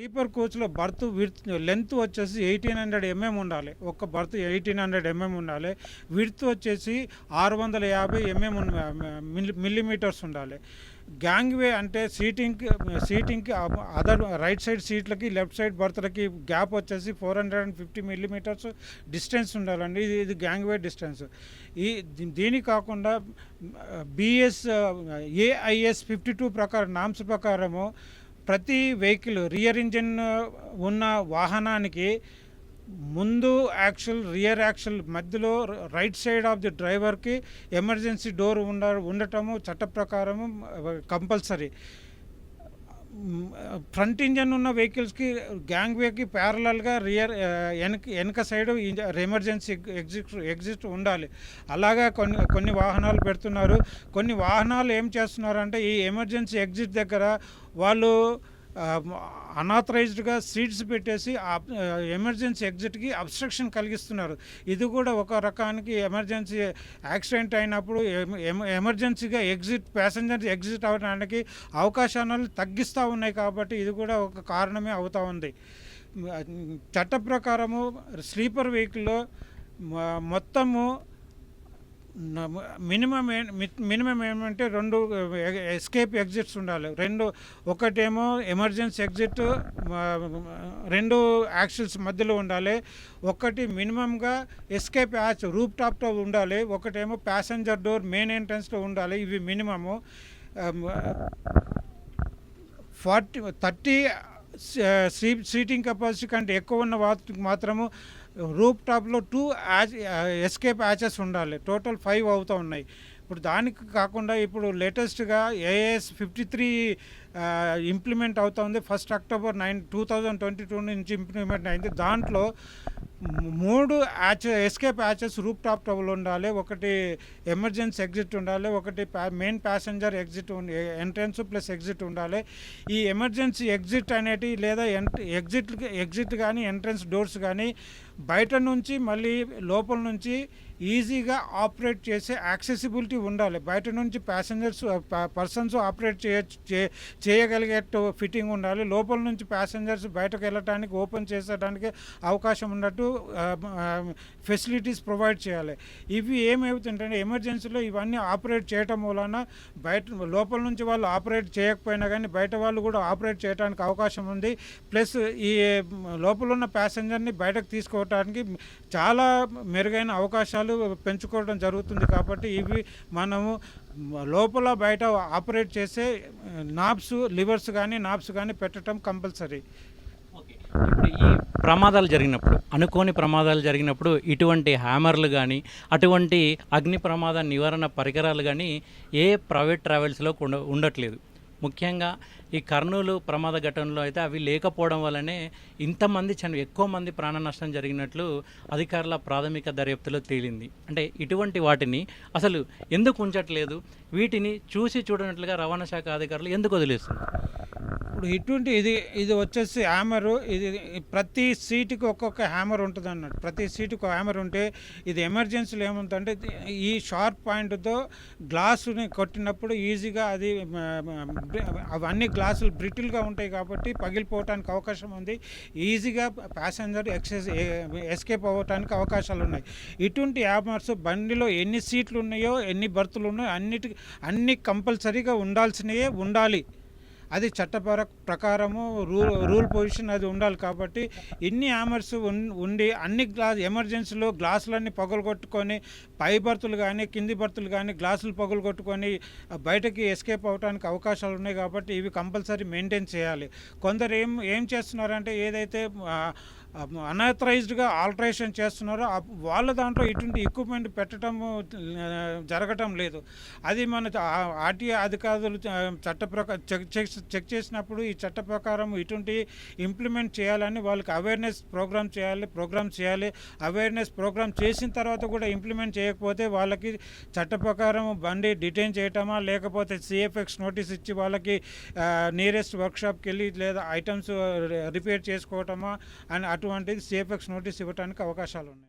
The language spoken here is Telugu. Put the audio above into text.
స్లీపర్ కోచ్‌లో బర్త్ లెంత్ వచ్చేసి 1800 ఉండాలి. ఒక్క బర్త్ 1800 ఉండాలి. విడ్త్ వచ్చేసి 650 మిల్లీమీటర్స్ ఉండాలి. గ్యాంగ్‌వే అంటే సీటింగ్‌కి అదర్ రైట్ సైడ్ సీట్లకి, లెఫ్ట్ సైడ్ బర్త్‌లకి గ్యాప్ వచ్చేసి 450 మిల్లీమీటర్స్ డిస్టెన్స్ ఉండాలండి. ఇది గ్యాంగ్‌వే డిస్టెన్స్. దీనికి కాకుండా BS AIS 52 ప్రకారం నామ్స్ ప్రకారము ప్రతి వెహికల్ రియర్ ఇంజిన్ ఉన్న వాహనానికి ముందు యాక్సిల్, రియర్ యాక్సిల్ మధ్యలో రైట్ సైడ్ ఆఫ్ ది డ్రైవర్కి ఎమర్జెన్సీ డోర్ ఉండటము చట్ట ప్రకారము కంపల్సరీ. ఫ్రంట్ ఇంజన్ ఉన్న వెహికల్స్కి గ్యాంగ్వేకి ప్యారలల్గా వెనక సైడ్ ఎమర్జెన్సీ ఎగ్జిట్ ఉండాలి. అలాగా కొన్ని వాహనాలు పెడుతున్నారు. కొన్ని వాహనాలు ఏం చేస్తున్నారంటే ఈ ఎమర్జెన్సీ ఎగ్జిట్ దగ్గర వాళ్ళు అనాథరైజ్డ్గా సీట్స్ పెట్టేసి ఎమర్జెన్సీ ఎగ్జిట్కి అబ్స్ట్రక్షన్ కలిగిస్తున్నారు. ఇది కూడా ఒక రకానికి ఎమర్జెన్సీ యాక్సిడెంట్ అయినప్పుడు ఎమర్జెన్సీగా ప్యాసింజర్ ఎగ్జిట్ అవ్వడానికి అవకాశాలను తగ్గిస్తూ ఉన్నాయి. కాబట్టి ఇది కూడా ఒక కారణమే అవుతూ ఉంది. చట్ట ప్రకారము స్లీపర్ వెహికల్లో మొత్తము మినిమం ఏమంటే 2 ఎస్కేప్ ఎగ్జిట్స్ ఉండాలి. ఒకటేమో ఎమర్జెన్సీ ఎగ్జిట్ 2 యాక్సిల్స్ మధ్యలో ఉండాలి. ఒకటి మినిమంగా ఎస్కేప్ హ్యాచ్ రూఫ్ టాప్లో ఉండాలి. ఒకటేమో ప్యాసింజర్ డోర్ మెయిన్ ఎంట్రన్స్లో ఉండాలి. ఇవి మినిమము. 30 సీటింగ్ కెపాసిటీ కంటే ఎక్కువ ఉన్న వాటికి మాత్రము రూఫ్ టాప్లో 2 ఎస్కేప్ హ్యాచెస్ ఉండాలి. టోటల్ 5 అవుతూ ఉన్నాయి. ఇప్పుడు దానికి కాకుండా ఇప్పుడు లేటెస్ట్గా AIS 53 ఇంప్లిమెంట్ అవుతుంది. 1 అక్టోబర్ 2022 నుంచి ఇంప్లిమెంట్ అయింది. దాంట్లో 3 ఎస్కేప్ హ్యాచెస్ రూఫ్ టాప్లో ఉండాలి. ఒకటి ఎమర్జెన్సీ ఎగ్జిట్ ఉండాలి. ఒకటి main passenger entrance plus exit ఉండాలి. ఈ ఎమర్జెన్సీ ఎగ్జిట్ అనేటి లేదా ఎగ్జిట్ కానీ ఎంట్రన్స్ డోర్స్ కానీ బయట నుంచి మళ్ళీ లోపల నుంచి ఈజీగా ఆపరేట్ చేసే యాక్సెసిబిలిటీ ఉండాలి. బయట నుంచి పర్సన్స్ ఆపరేట్ చేయగలిగేట్టు ఫిట్టింగ్ ఉండాలి. లోపల నుంచి ప్యాసింజర్స్ బయటకు వెళ్ళటానికి ఓపెన్ చేసేటానికి అవకాశం ఉన్నట్టు ఫెసిలిటీస్ ప్రొవైడ్ చేయాలి. ఇవి ఏమవుతుంటే ఎమర్జెన్సీలో ఇవన్నీ ఆపరేట్ చేయటం వలన లోపల నుంచి వాళ్ళు ఆపరేట్ చేయకపోయినా కానీ బయట వాళ్ళు కూడా ఆపరేట్ చేయడానికి అవకాశం ఉంది. ప్లస్ ఈ లోపల ఉన్న ప్యాసింజర్ని బయటకు తీసుకోవటానికి చాలా మెరుగైన అవకాశాలు పెంచుకోవడం జరుగుతుంది. కాబట్టి ఇవి మనము లోపల బయట ఆపరేట్ చేసే లివర్స్ కానీ పెట్టడం కంపల్సరీ. ఇప్పుడు ఈ ప్రమాదాలు జరిగినప్పుడు, అనుకోని ప్రమాదాలు జరిగినప్పుడు ఇటువంటి హ్యామర్లు కానీ, అటువంటి అగ్ని ప్రమాద నివారణ పరికరాలు కానీ ఏ ప్రైవేట్ ట్రావెల్స్లో ఉండట్లేదు. ముఖ్యంగా ఈ కర్నూలు ప్రమాద ఘటనలో అయితే అవి లేకపోవడం వల్లనే ఇంతమంది ఎక్కువ మంది ప్రాణ నష్టం జరిగినట్లు అధికారుల ప్రాథమిక దర్యాప్తులో తేలింది. అంటే ఇటువంటి వాటిని అసలు ఎందుకు ఉంచట్లేదు? వీటిని చూడనట్లుగా రవాణా శాఖ అధికారులు ఎందుకు వదిలేస్తున్నారు? ఇప్పుడు ఇది వచ్చేసి హ్యామరు. ఇది ప్రతి సీటుకి ఒక్కొక్క హ్యామర్ ఉంటుంది అన్నట్టు. ప్రతి సీటుకు హ్యామర్ ఉంటే ఇది ఎమర్జెన్సీలో ఏముంటుందంటే ఈ షార్ప్ పాయింట్తో గ్లాసుని కొట్టినప్పుడు ఈజీగా అవన్నీ గ్లాసులు బ్రిటిల్గా ఉంటాయి కాబట్టి పగిలిపోవటానికి అవకాశం ఉంది. ఈజీగా ప్యాసింజర్ ఎస్కేప్ అవ్వటానికి అవకాశాలు ఉన్నాయి. ఇటువంటి హ్యామర్స్ బండిలో ఎన్ని సీట్లు ఉన్నాయో, ఎన్ని బర్తులు ఉన్నాయో అన్ని కంపల్సరీగా ఉండాలి. అది ప్రకారము రూల్ పొజిషన్ అది ఉండాలి. కాబట్టి ఇన్ని హ్యామర్స్ ఉండి ఎమర్జెన్సీలో గ్లాసులన్నీ పగలగొట్టుకొని పై బర్తులు కానీ కింది బర్తులు కానీ గ్లాసులు పగలగొట్టుకొని బయటకి ఎస్కేప్ అవడానికి అవకాశాలు ఉన్నాయి. కాబట్టి ఇవి కంపల్సరీ మెయింటైన్ చేయాలి. కొందరు ఏం చేస్తున్నారంటే ఏదైతే అనాథరైజ్డ్గా ఆల్టరేషన్ చేస్తున్నారో వాళ్ళ దాంట్లో ఇటువంటి ఎక్విప్మెంట్ పెట్టడం జరగటం లేదు. అది మన ఆర్టీఏ అధికారులు చెక్ చేసినప్పుడు ఈ చట్ట ప్రకారం ఇటువంటి ఇంప్లిమెంట్ చేయాలని వాళ్ళకి అవేర్నెస్ ప్రోగ్రామ్ చేయాలి. అవేర్నెస్ ప్రోగ్రామ్ చేసిన తర్వాత కూడా ఇంప్లిమెంట్ చేయకపోతే వాళ్ళకి చట్ట ప్రకారం బండి డిటైన్ చేయటమా, లేకపోతే CFX నోటీస్ ఇచ్చి వాళ్ళకి నియరెస్ట్ వర్క్షాప్కి వెళ్ళి లేదా ఐటమ్స్ రిపేర్ చేసుకోవటమా అని అటువంటిది CFX నోటీస్ ఇవ్వడానికి అవకాశాలు ఉన్నాయి.